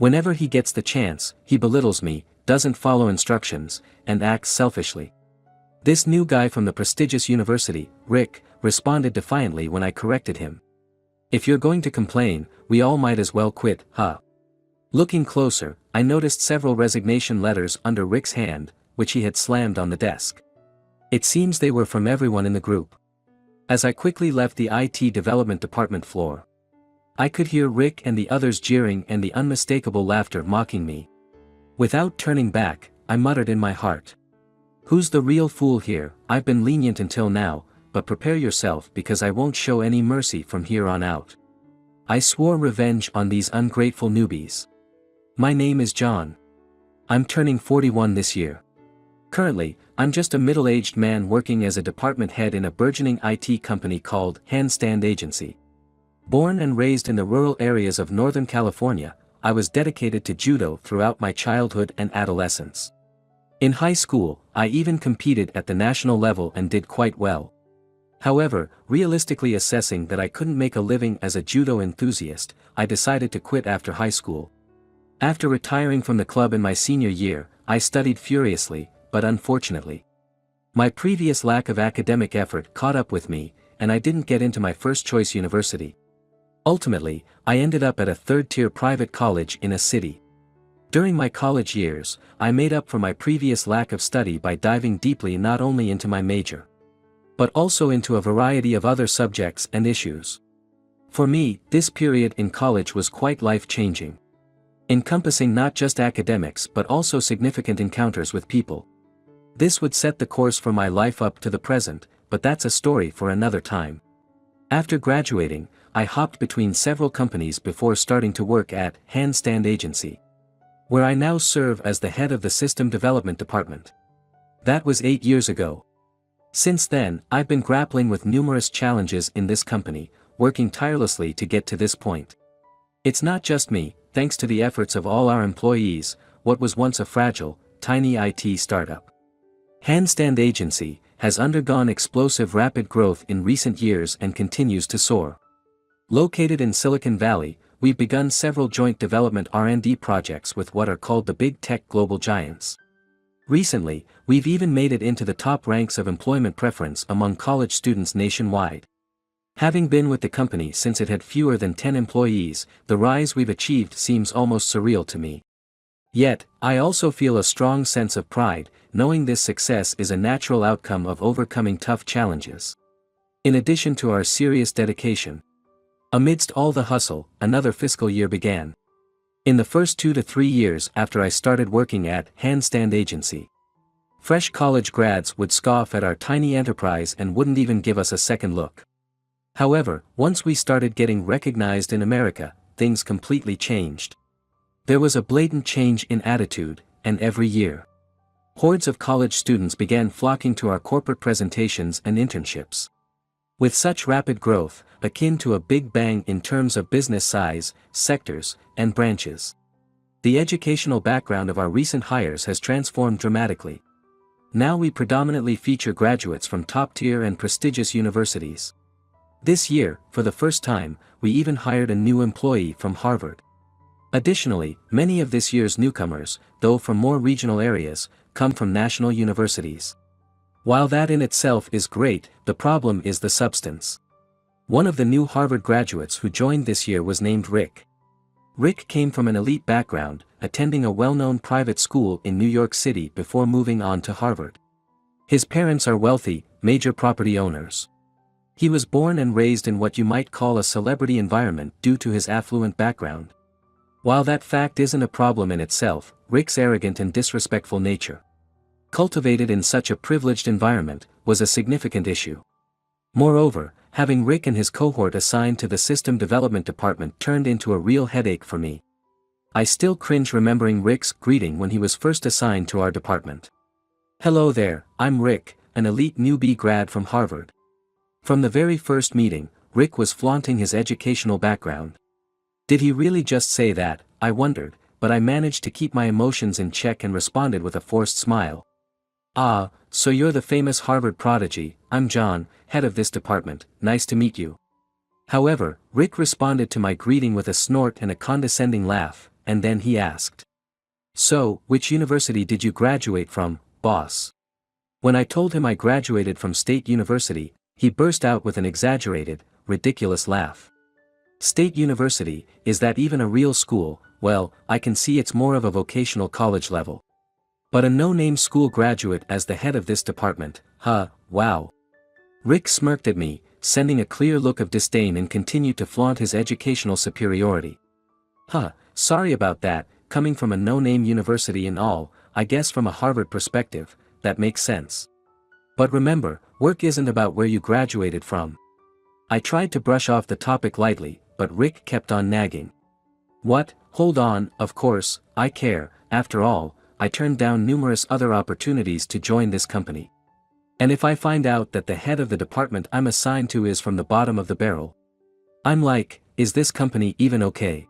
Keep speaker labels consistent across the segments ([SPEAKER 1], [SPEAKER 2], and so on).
[SPEAKER 1] Whenever he gets the chance, he belittles me, doesn't follow instructions, and acts selfishly. This new guy from the prestigious university, Rick, responded defiantly when I corrected him. If you're going to complain, we all might as well quit, huh? Looking closer, I noticed several resignation letters under Rick's hand, which he had slammed on the desk. It seems they were from everyone in the group. As I quickly left the IT development department floor, I could hear Rick and the others jeering and the unmistakable laughter mocking me. Without turning back, I muttered in my heart. Who's the real fool here? I've been lenient until now, but prepare yourself because I won't show any mercy from here on out. I swore revenge on these ungrateful newbies. My name is John. I'm turning 41 this year. Currently, I'm just a middle-aged man working as a department head in a burgeoning IT company called Handstand Agency. Born and raised in the rural areas of Northern California, I was dedicated to judo throughout my childhood and adolescence. In high school, I even competed at the national level and did quite well. However, realistically assessing that I couldn't make a living as a judo enthusiast, I decided to quit after high school. After retiring from the club in my senior year, I studied furiously, but unfortunately, my previous lack of academic effort caught up with me, and I didn't get into my first-choice university. Ultimately, I ended up at a third-tier private college in a city. During my college years, I made up for my previous lack of study by diving deeply not only into my major, but also into a variety of other subjects and issues. For me, this period in college was quite life-changing, encompassing not just academics but also significant encounters with people. This would set the course for my life up to the present, but that's a story for another time. After graduating, I hopped between several companies before starting to work at Handstand Agency, where I now serve as the head of the system development department. That was 8 years ago. Since then, I've been grappling with numerous challenges in this company, working tirelessly to get to this point. It's not just me, thanks to the efforts of all our employees, what was once a fragile, tiny IT startup, Handstand Agency, has undergone explosive rapid growth in recent years and continues to soar. Located in Silicon Valley, we've begun several joint development R&D projects with what are called the big tech global giants. Recently, we've even made it into the top ranks of employment preference among college students nationwide. Having been with the company since it had fewer than 10 employees, the rise we've achieved seems almost surreal to me. Yet, I also feel a strong sense of pride, knowing this success is a natural outcome of overcoming tough challenges. In addition to our serious dedication, amidst all the hustle, another fiscal year began. In the first 2 to 3 years after I started working at Handstand Agency, fresh college grads would scoff at our tiny enterprise and wouldn't even give us a second look. However, once we started getting recognized in America, things completely changed. There was a blatant change in attitude, and every year, hordes of college students began flocking to our corporate presentations and internships. With such rapid growth, akin to a big bang in terms of business size, sectors, and branches, the educational background of our recent hires has transformed dramatically. Now we predominantly feature graduates from top-tier and prestigious universities. This year, for the first time, we even hired a new employee from Harvard. Additionally, many of this year's newcomers, though from more regional areas, come from national universities. While that in itself is great, the problem is the substance. One of the new Harvard graduates who joined this year was named Rick. Rick came from an elite background, attending a well-known private school in New York City before moving on to Harvard. His parents are wealthy, major property owners. He was born and raised in what you might call a celebrity environment due to his affluent background. While that fact isn't a problem in itself, Rick's arrogant and disrespectful nature, cultivated in such a privileged environment, was a significant issue. Moreover, having Rick and his cohort assigned to the system development department turned into a real headache for me. I still cringe remembering Rick's greeting when he was first assigned to our department. "Hello there, I'm Rick, an elite newbie grad from Harvard." From the very first meeting, Rick was flaunting his educational background. Did he really just say that, I wondered, but I managed to keep my emotions in check and responded with a forced smile. "Ah, so you're the famous Harvard prodigy, I'm John, head of this department, nice to meet you." However, Rick responded to my greeting with a snort and a condescending laugh, and then he asked. "So, which university did you graduate from, boss?" When I told him I graduated from State University, he burst out with an exaggerated, ridiculous laugh. "State University, is that even a real school? Well, I can see it's more of a vocational college level. But a no-name school graduate as the head of this department, huh, wow." Rick smirked at me, sending a clear look of disdain, and continued to flaunt his educational superiority. "Huh, sorry about that, coming from a no-name university and all, I guess from a Harvard perspective, that makes sense. But remember, work isn't about where you graduated from." I tried to brush off the topic lightly, but Rick kept on nagging. "What, hold on, of course, I care. After all, I turned down numerous other opportunities to join this company. And if I find out that the head of the department I'm assigned to is from the bottom of the barrel, I'm like, is this company even okay?"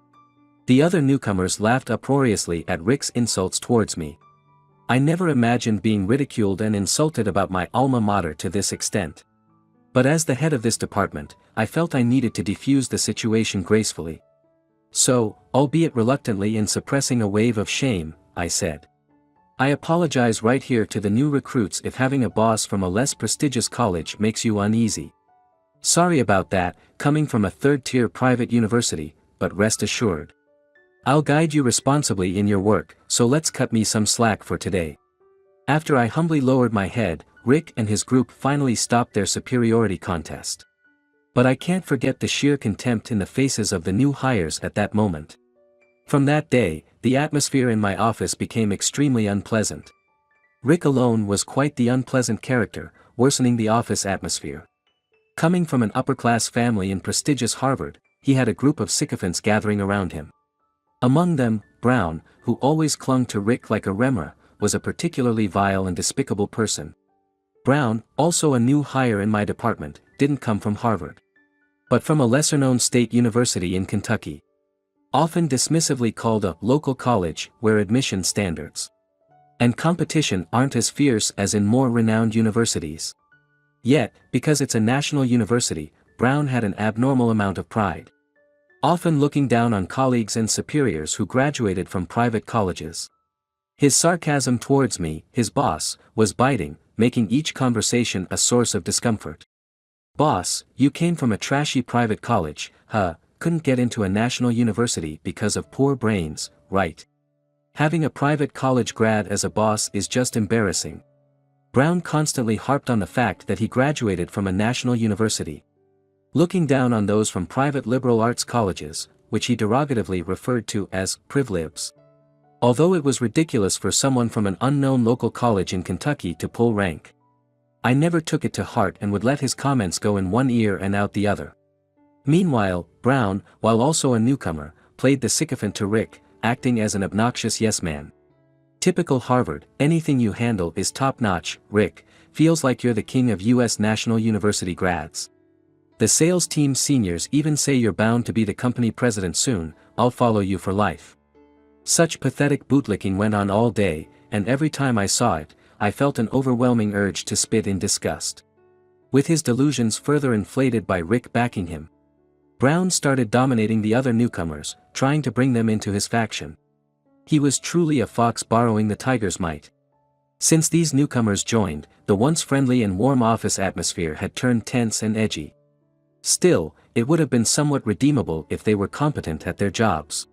[SPEAKER 1] The other newcomers laughed uproariously at Rick's insults towards me. I never imagined being ridiculed and insulted about my alma mater to this extent. But as the head of this department, I felt I needed to defuse the situation gracefully. So, albeit reluctantly and suppressing a wave of shame, I said, "I apologize right here to the new recruits if having a boss from a less prestigious college makes you uneasy. Sorry about that, coming from a third-tier private university, but rest assured, I'll guide you responsibly in your work, so let's cut me some slack for today." After I humbly lowered my head, Rick and his group finally stopped their superiority contest. But I can't forget the sheer contempt in the faces of the new hires at that moment. From that day, the atmosphere in my office became extremely unpleasant. Rick alone was quite the unpleasant character, worsening the office atmosphere. Coming from an upper-class family in prestigious Harvard, he had a group of sycophants gathering around him. Among them, Brown, who always clung to Rick like a remora, was a particularly vile and despicable person. Brown, also a new hire in my department, didn't come from Harvard, but from a lesser-known state university in Kentucky. Often dismissively called a local college where admission standards and competition aren't as fierce as in more renowned universities. Yet, because it's a national university, Brown had an abnormal amount of pride, often looking down on colleagues and superiors who graduated from private colleges. His sarcasm towards me, his boss, was biting, making each conversation a source of discomfort. "Boss, you came from a trashy private college, huh? Couldn't get into a national university because of poor brains, right? Having a private college grad as a boss is just embarrassing." Brown constantly harped on the fact that he graduated from a national university, looking down on those from private liberal arts colleges, which he derogatively referred to as privilebs. Although it was ridiculous for someone from an unknown local college in Kentucky to pull rank, I never took it to heart and would let his comments go in one ear and out the other. Meanwhile, Brown, while also a newcomer, played the sycophant to Rick, acting as an obnoxious yes-man. "Typical Harvard, anything you handle is top-notch, Rick, feels like you're the king of U.S. National University grads. The sales team seniors even say you're bound to be the company president soon, I'll follow you for life." Such pathetic bootlicking went on all day, and every time I saw it, I felt an overwhelming urge to spit in disgust. With his delusions further inflated by Rick backing him, Brown started dominating the other newcomers, trying to bring them into his faction. He was truly a fox borrowing the tiger's might. Since these newcomers joined, the once friendly and warm office atmosphere had turned tense and edgy. Still, it would have been somewhat redeemable if they were competent at their jobs.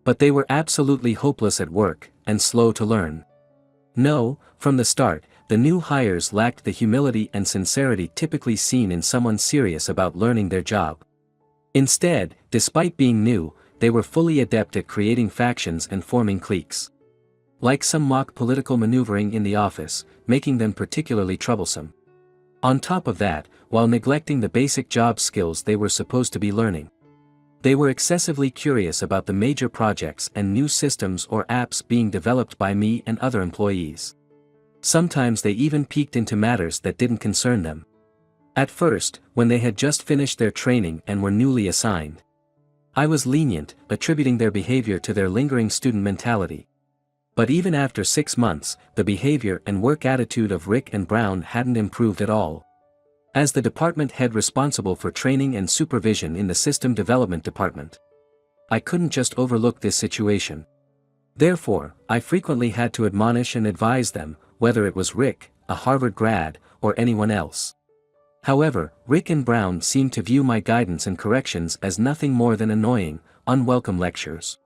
[SPEAKER 1] But they were absolutely hopeless at work, and slow to learn. No, from the start, the new hires lacked the humility and sincerity typically seen in someone serious about learning their job. Instead, despite being new, they were fully adept at creating factions and forming cliques. Like some mock political maneuvering in the office, making them particularly troublesome. On top of that, while neglecting the basic job skills they were supposed to be learning, they were excessively curious about the major projects and new systems or apps being developed by me and other employees. Sometimes they even peeked into matters that didn't concern them. At first, when they had just finished their training and were newly assigned, I was lenient, attributing their behavior to their lingering student mentality. But even after 6 months, the behavior and work attitude of Rick and Brown hadn't improved at all. As the department head responsible for training and supervision in the system development department, I couldn't just overlook this situation. Therefore, I frequently had to admonish and advise them, whether it was Rick, a Harvard grad, or anyone else. However, Rick and Brown seemed to view my guidance and corrections as nothing more than annoying, unwelcome lectures.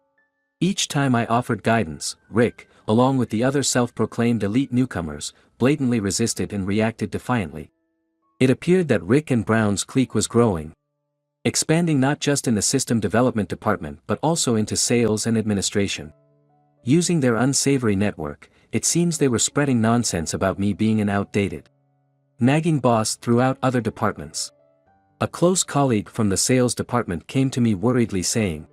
[SPEAKER 1] Each time I offered guidance, Rick, along with the other self-proclaimed elite newcomers, blatantly resisted and reacted defiantly. It appeared that Rick and Brown's clique was growing, expanding not just in the system development department but also into sales and administration. Using their unsavory network, it seems they were spreading nonsense about me being an outdated, nagging boss throughout other departments. A close colleague from the sales department came to me worriedly saying,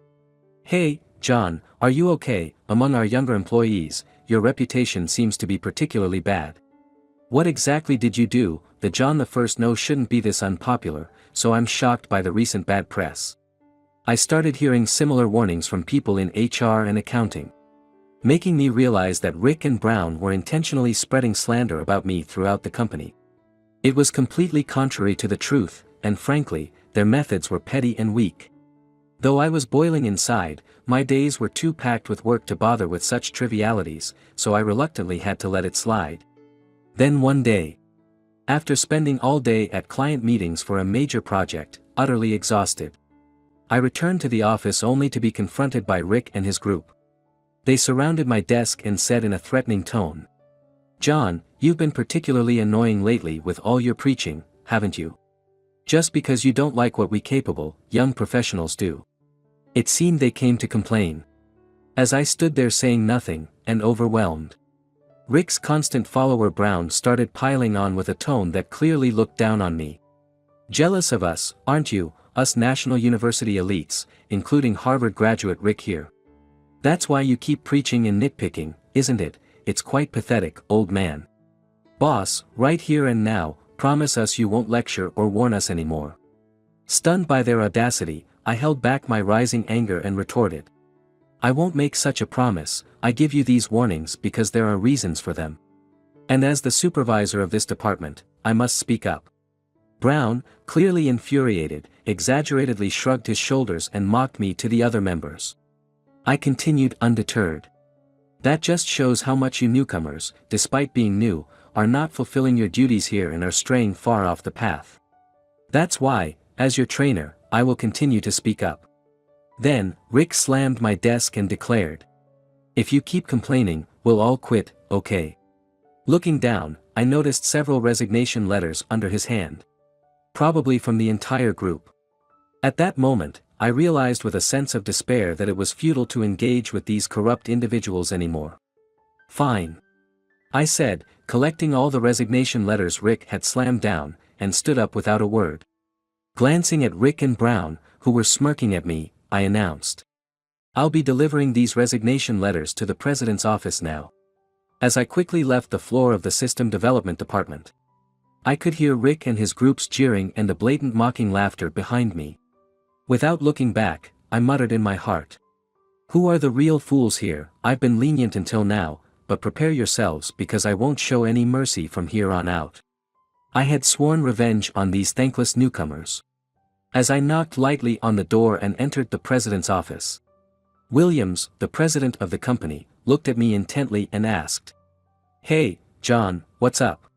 [SPEAKER 1] "Hey, John, are you okay? Among our younger employees, your reputation seems to be particularly bad. What exactly did you do?" The John the First no shouldn't be this unpopular, so I'm shocked by the recent bad press. I started hearing similar warnings from people in HR and accounting, making me realize that Rick and Brown were intentionally spreading slander about me throughout the company. It was completely contrary to the truth, and frankly, their methods were petty and weak. Though I was boiling inside, my days were too packed with work to bother with such trivialities, so I reluctantly had to let it slide. Then one day, after spending all day at client meetings for a major project, utterly exhausted, I returned to the office only to be confronted by Rick and his group. They surrounded my desk and said in a threatening tone, "John, you've been particularly annoying lately with all your preaching, haven't you? Just because you don't like what we capable, young professionals do." It seemed they came to complain. As I stood there saying nothing, and overwhelmed, Rick's constant follower Brown started piling on with a tone that clearly looked down on me. "Jealous of us, aren't you, us National University elites, including Harvard graduate Rick here? That's why you keep preaching and nitpicking, isn't it? It's quite pathetic, old man. Boss, right here and now, promise us you won't lecture or warn us anymore." Stunned by their audacity, I held back my rising anger and retorted, "I won't make such a promise. I give you these warnings because there are reasons for them. And as the supervisor of this department, I must speak up." Brown, clearly infuriated, exaggeratedly shrugged his shoulders and mocked me to the other members. I continued undeterred. "That just shows how much you newcomers, despite being new, are not fulfilling your duties here and are straying far off the path. That's why, as your trainer, I will continue to speak up." Then, Rick slammed my desk and declared, "If you keep complaining, we'll all quit, okay?" Looking down, I noticed several resignation letters under his hand. Probably from the entire group. At that moment, I realized with a sense of despair that it was futile to engage with these corrupt individuals anymore. "Fine," I said, collecting all the resignation letters Rick had slammed down, and stood up without a word. Glancing at Rick and Brown, who were smirking at me, I announced, "I'll be delivering these resignation letters to the president's office now." As I quickly left the floor of the system development department, I could hear Rick and his groups jeering and the blatant mocking laughter behind me. Without looking back, I muttered in my heart, "Who are the real fools here? I've been lenient until now, but prepare yourselves because I won't show any mercy from here on out." I had sworn revenge on these thankless newcomers. As I knocked lightly on the door and entered the president's office, Williams, the president of the company, looked at me intently and asked, "Hey, John, what's up?"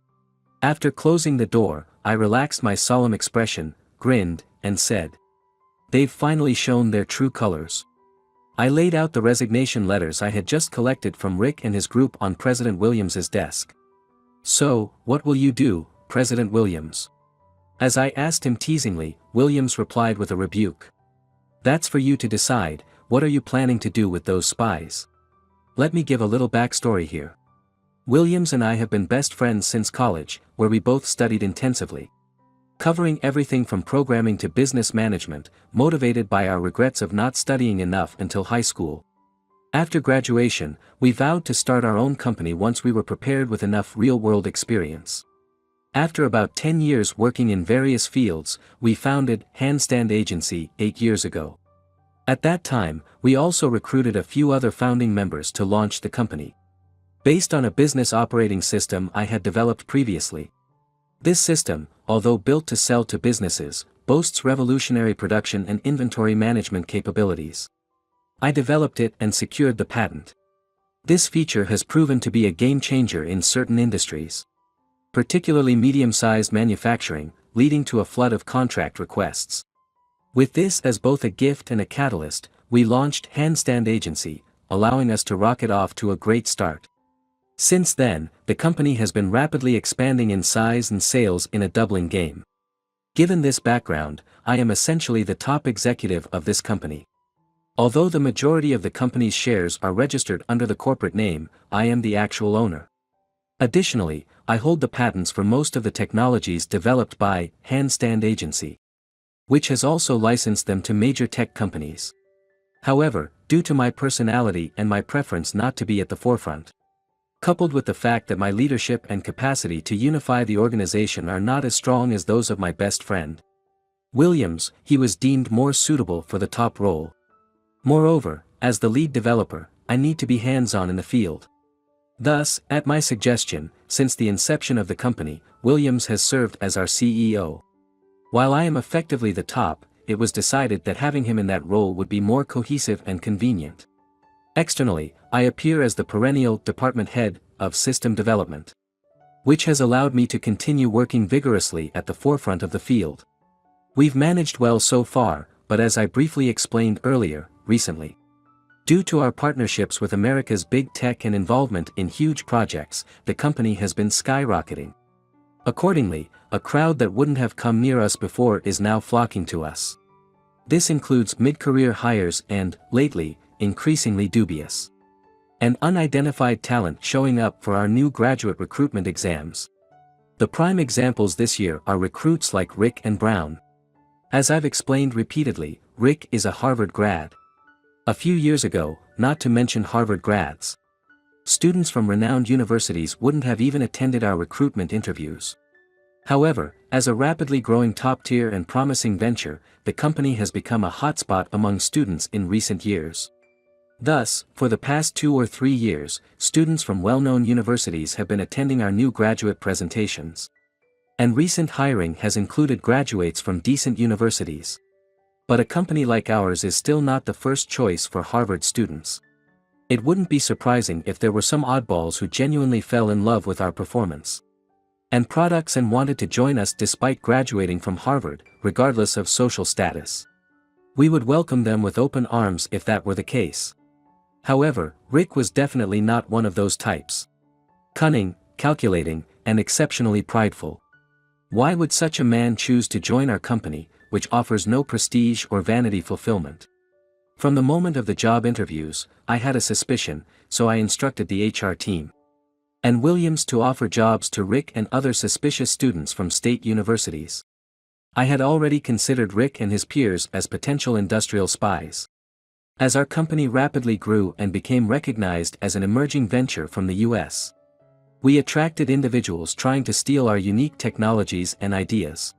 [SPEAKER 1] After closing the door, I relaxed my solemn expression, grinned, and said, "They've finally shown their true colors." I laid out the resignation letters I had just collected from Rick and his group on President Williams's desk. "So, what will you do, President Williams?" As I asked him teasingly, Williams replied with a rebuke. "That's for you to decide. What are you planning to do with those spies?" Let me give a little backstory here. Williams and I have been best friends since college, where we both studied intensively, covering everything from programming to business management, motivated by our regrets of not studying enough until high school. After graduation, we vowed to start our own company once we were prepared with enough real-world experience. After about 10 years working in various fields, we founded Handstand Agency 8 years ago. At that time, we also recruited a few other founding members to launch the company, based on a business operating system I had developed previously. This system, although built to sell to businesses, boasts revolutionary production and inventory management capabilities. I developed it and secured the patent. This feature has proven to be a game changer in certain industries, particularly medium-sized manufacturing, leading to a flood of contract requests. With this as both a gift and a catalyst, we launched Handstand Agency, allowing us to rocket off to a great start. Since then, the company has been rapidly expanding in size and sales in a doubling game. Given this background, I am essentially the top executive of this company. Although the majority of the company's shares are registered under the corporate name, I am the actual owner. Additionally, I hold the patents for most of the technologies developed by Handstand Agency, which has also licensed them to major tech companies. However, due to my personality and my preference not to be at the forefront, coupled with the fact that my leadership and capacity to unify the organization are not as strong as those of my best friend Williams, he was deemed more suitable for the top role. Moreover, as the lead developer, I need to be hands-on in the field. Thus, at my suggestion, since the inception of the company, Williams has served as our CEO. While I am effectively the top, it was decided that having him in that role would be more cohesive and convenient. Externally, I appear as the perennial department head of system development, which has allowed me to continue working vigorously at the forefront of the field. We've managed well so far, but as I briefly explained earlier, recently, due to our partnerships with America's big tech and involvement in huge projects, the company has been skyrocketing. Accordingly, a crowd that wouldn't have come near us before is now flocking to us. This includes mid-career hires and, lately, increasingly dubious and unidentified talent showing up for our new graduate recruitment exams. The prime examples this year are recruits like Rick and Brown. As I've explained repeatedly, Rick is a Harvard grad. A few years ago, not to mention Harvard grads, students from renowned universities wouldn't have even attended our recruitment interviews. However, as a rapidly growing top-tier and promising venture, the company has become a hotspot among students in recent years. Thus, for the past 2 or 3 years, students from well-known universities have been attending our new graduate presentations. And recent hiring has included graduates from decent universities. But a company like ours is still not the first choice for Harvard students. It wouldn't be surprising if there were some oddballs who genuinely fell in love with our performance and products and wanted to join us despite graduating from Harvard, regardless of social status. We would welcome them with open arms if that were the case. However, Rick was definitely not one of those types. Cunning, calculating, and exceptionally prideful. Why would such a man choose to join our company, which offers no prestige or vanity fulfillment? From the moment of the job interviews, I had a suspicion, so I instructed the HR team and Williams to offer jobs to Rick and other suspicious students from state universities. I had already considered Rick and his peers as potential industrial spies. As our company rapidly grew and became recognized as an emerging venture from the US, we attracted individuals trying to steal our unique technologies and ideas.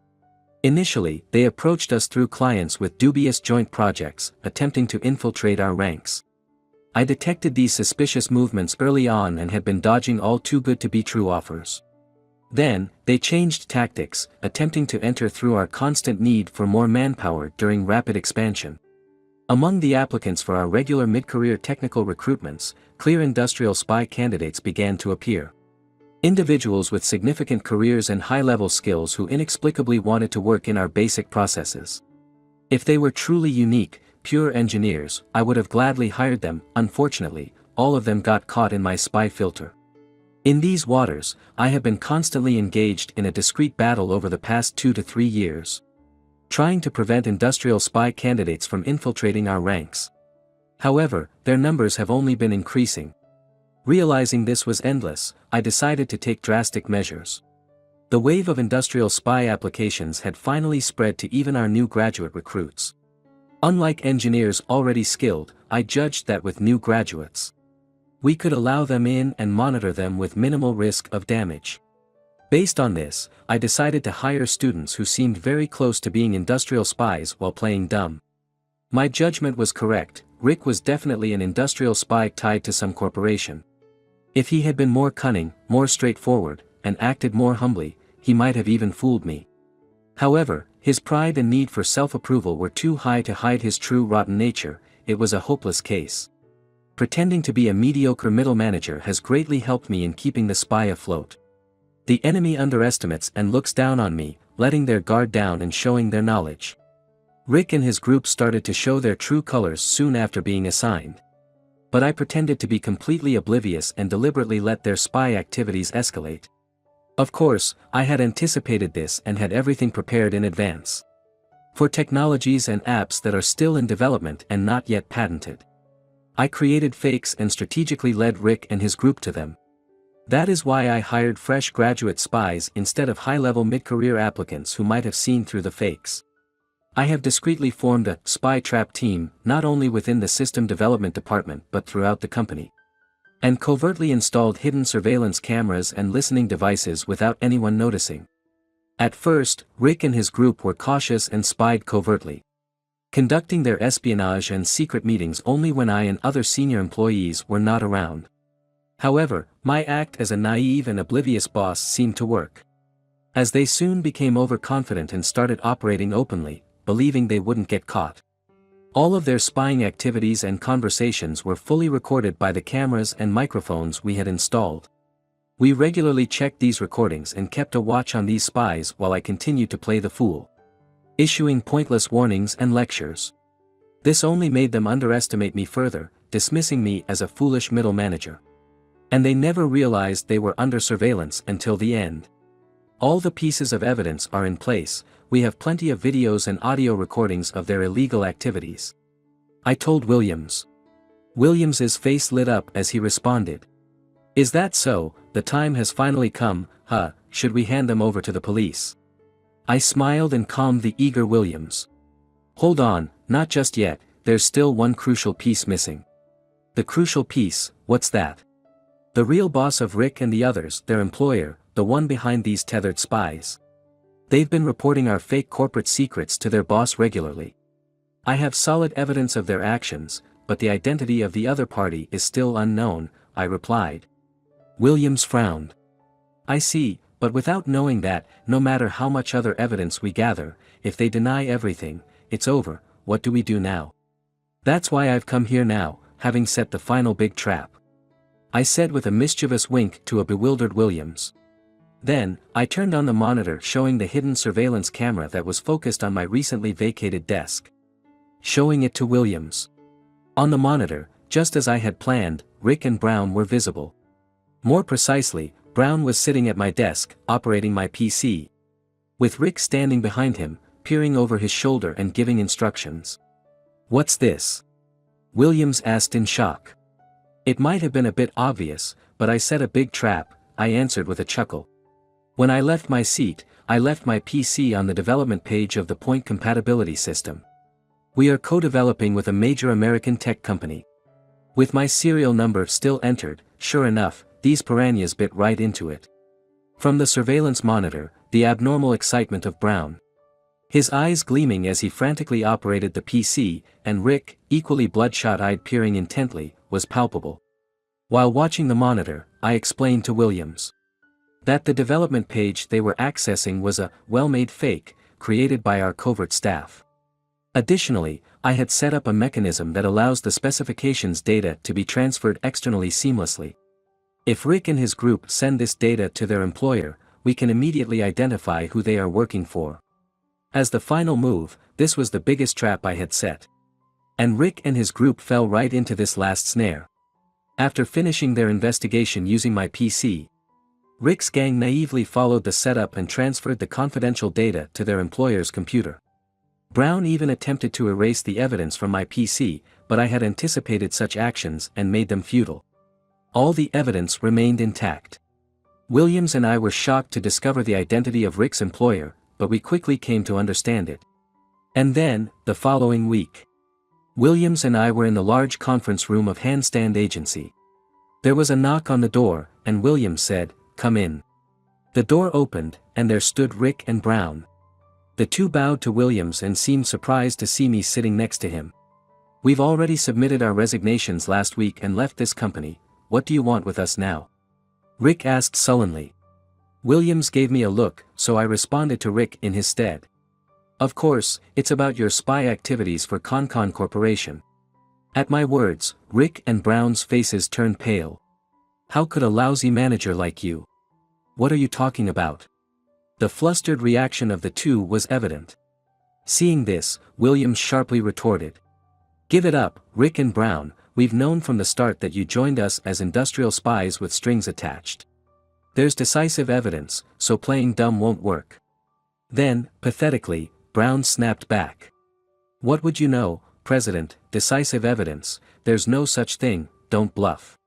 [SPEAKER 1] Initially, they approached us through clients with dubious joint projects, attempting to infiltrate our ranks. I detected these suspicious movements early on and had been dodging all too good to be true offers. Then, they changed tactics, attempting to enter through our constant need for more manpower during rapid expansion. Among the applicants for our regular mid-career technical recruitments, clear industrial spy candidates began to appear. Individuals with significant careers and high-level skills who inexplicably wanted to work in our basic processes. If they were truly unique, pure engineers, I would have gladly hired them. Unfortunately, all of them got caught in my spy filter. In these waters, I have been constantly engaged in a discreet battle over the past 2 to 3 years, trying to prevent industrial spy candidates from infiltrating our ranks. However, their numbers have only been increasing. Realizing this was endless, I decided to take drastic measures. The wave of industrial spy applications had finally spread to even our new graduate recruits. Unlike engineers already skilled, I judged that with new graduates, we could allow them in and monitor them with minimal risk of damage. Based on this, I decided to hire students who seemed very close to being industrial spies while playing dumb. My judgment was correct. Rick was definitely an industrial spy tied to some corporation. If he had been more cunning, more straightforward, and acted more humbly, he might have even fooled me. However, his pride and need for self-approval were too high to hide his true rotten nature. it was a hopeless case. Pretending to be a mediocre middle manager has greatly helped me in keeping the spy afloat. The enemy underestimates and looks down on me, letting their guard down and showing their knowledge. Rick and his group started to show their true colors soon after being assigned. But I pretended to be completely oblivious and deliberately let their spy activities escalate. Of course, I had anticipated this and had everything prepared in advance. For technologies and apps that are still in development and not yet patented, I created fakes and strategically led Rick and his group to them. That is why I hired fresh graduate spies instead of high-level mid-career applicants who might have seen through the fakes. I have discreetly formed a spy trap team not only within the system development department but throughout the company, and covertly installed hidden surveillance cameras and listening devices without anyone noticing. At first, Rick and his group were cautious and spied covertly, conducting their espionage and secret meetings only when I and other senior employees were not around. However, my act as a naive and oblivious boss seemed to work, as they soon became overconfident and started operating openly, believing they wouldn't get caught. All of their spying activities and conversations were fully recorded by the cameras and microphones we had installed. We regularly checked these recordings and kept a watch on these spies while I continued to play the fool, issuing pointless warnings and lectures. This only made them underestimate me further, dismissing me as a foolish middle manager. And they never realized they were under surveillance until the end. All the pieces of evidence are in place. We have plenty of videos and audio recordings of their illegal activities, I told Williams. Williams's face lit up as he responded. Is that so? The time has finally come, huh? Should we hand them over to the police? I smiled and calmed the eager Williams. Hold on, not just yet, there's still one crucial piece missing. The crucial piece, what's that? The real boss of Rick and the others, their employer, the one behind these tethered spies. They've been reporting our fake corporate secrets to their boss regularly. I have solid evidence of their actions, but the identity of the other party is still unknown, I replied. Williams frowned. I see, but without knowing that, no matter how much other evidence we gather, if they deny everything, it's over. What do we do now? That's why I've come here now, having set the final big trap, I said with a mischievous wink to a bewildered Williams. Then, I turned on the monitor showing the hidden surveillance camera that was focused on my recently vacated desk, showing it to Williams. On the monitor, just as I had planned, Rick and Brown were visible. More precisely, Brown was sitting at my desk, operating my PC, with Rick standing behind him, peering over his shoulder and giving instructions. What's this? Williams asked in shock. It might have been a bit obvious, but I set a big trap, I answered with a chuckle. When I left my seat, I left my PC on the development page of the point compatibility system. We are co-developing with a major American tech company. With my serial number still entered, sure enough, these piranhas bit right into it. From the surveillance monitor, the abnormal excitement of Brown, his eyes gleaming as he frantically operated the PC, and Rick, equally bloodshot-eyed peering intently, was palpable. While watching the monitor, I explained to Williams that the development page they were accessing was a well-made fake, created by our covert staff. Additionally, I had set up a mechanism that allows the specifications data to be transferred externally seamlessly. If Rick and his group send this data to their employer, we can immediately identify who they are working for. As the final move, this was the biggest trap I had set. And Rick and his group fell right into this last snare. After finishing their investigation using my PC, Rick's gang naively followed the setup and transferred the confidential data to their employer's computer. Brown even attempted to erase the evidence from my PC, but I had anticipated such actions and made them futile. All the evidence remained intact. Williams and I were shocked to discover the identity of Rick's employer, but we quickly came to understand it. And then, the following week, Williams and I were in the large conference room of Handstand Agency. There was a knock on the door, and Williams said, "Come in." The door opened, and there stood Rick and Brown. The two bowed to Williams and seemed surprised to see me sitting next to him. "We've already submitted our resignations last week and left this company. What do you want with us now?" Rick asked sullenly. Williams gave me a look, so I responded to Rick in his stead. "Of course, it's about your spy activities for ConCon Corporation." At my words, Rick and Brown's faces turned pale. How could a lousy manager like you? What are you talking about? The flustered reaction of the two was evident. Seeing this, Williams sharply retorted. Give it up, Rick and Brown, we've known from the start that you joined us as industrial spies with strings attached. There's decisive evidence, so playing dumb won't work. Then, pathetically, Brown snapped back. What would you know, President, decisive evidence, there's no such thing, don't bluff.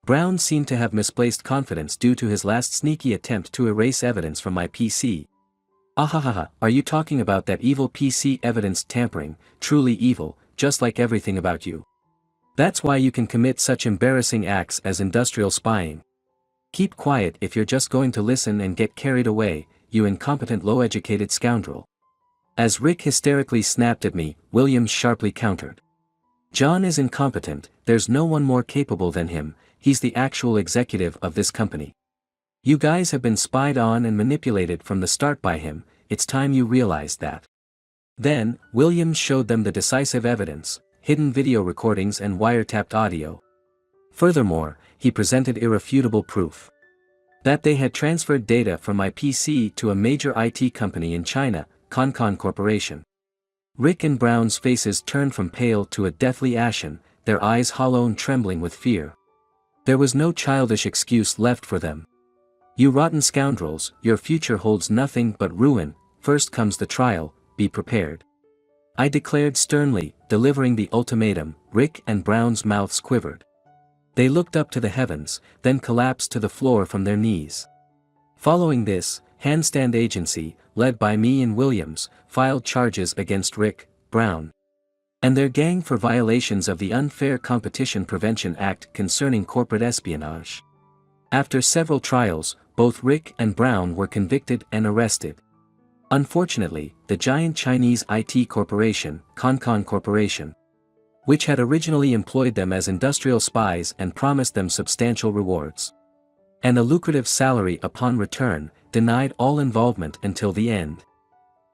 [SPEAKER 1] Brown seemed to have misplaced confidence due to his last sneaky attempt to erase evidence from my PC. Ahahaha, are you talking about that evil PC evidence tampering, truly evil, just like everything about you? That's why you can commit such embarrassing acts as industrial spying. Keep quiet if you're just going to listen and get carried away, you incompetent low-educated scoundrel. As Rick hysterically snapped at me, Williams sharply countered. John is incompetent, there's no one more capable than him, he's the actual executive of this company. You guys have been spied on and manipulated from the start by him, it's time you realized that. Then, Williams showed them the decisive evidence, hidden video recordings and wiretapped audio. Furthermore, he presented irrefutable proof that they had transferred data from my PC to a major IT company in China, Concon Corporation. Rick and Brown's faces turned from pale to a deathly ashen, their eyes hollow and trembling with fear. There was no childish excuse left for them. You rotten scoundrels, your future holds nothing but ruin, first comes the trial, be prepared. I declared sternly, delivering the ultimatum. Rick and Brown's mouths quivered. They looked up to the heavens, then collapsed to the floor from their knees. Following this, Handstand Agency, led by me and Williams, filed charges against Rick, Brown, and their gang for violations of the Unfair Competition Prevention Act concerning corporate espionage. After several trials, both Rick and Brown were convicted and arrested. Unfortunately, the giant Chinese IT corporation, Concon Corporation, which had originally employed them as industrial spies and promised them substantial rewards and a lucrative salary upon return, denied all involvement until the end.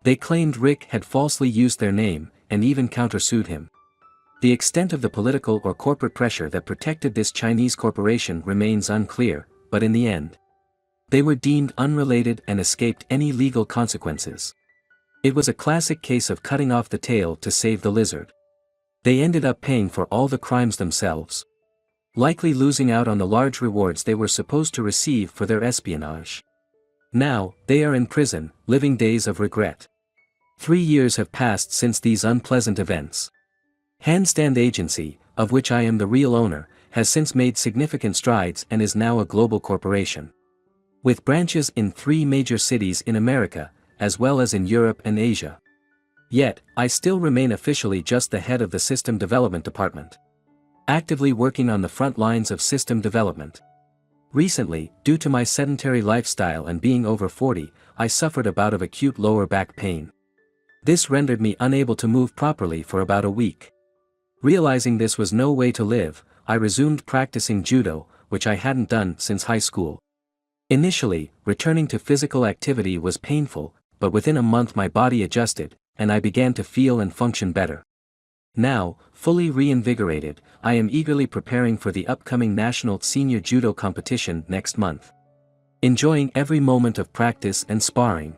[SPEAKER 1] They claimed Rick had falsely used their name, and even countersued him. The extent of the political or corporate pressure that protected this Chinese corporation remains unclear, but in the end, they were deemed unrelated and escaped any legal consequences. It was a classic case of cutting off the tail to save the lizard. They ended up paying for all the crimes themselves, likely losing out on the large rewards they were supposed to receive for their espionage. Now, they are in prison, living days of regret. 3 years have passed since these unpleasant events. Handstand Agency, of which I am the real owner, has since made significant strides and is now a global corporation, with branches in 3 major cities in America, as well as in Europe and Asia. Yet, I still remain officially just the head of the System Development Department, actively working on the front lines of system development. Recently, due to my sedentary lifestyle and being over 40, I suffered a bout of acute lower back pain. This rendered me unable to move properly for about a week. Realizing this was no way to live, I resumed practicing judo, which I hadn't done since high school. Initially, returning to physical activity was painful, but within a month my body adjusted, and I began to feel and function better. Now, fully reinvigorated, I am eagerly preparing for the upcoming National Senior Judo competition next month. Enjoying every moment of practice and sparring.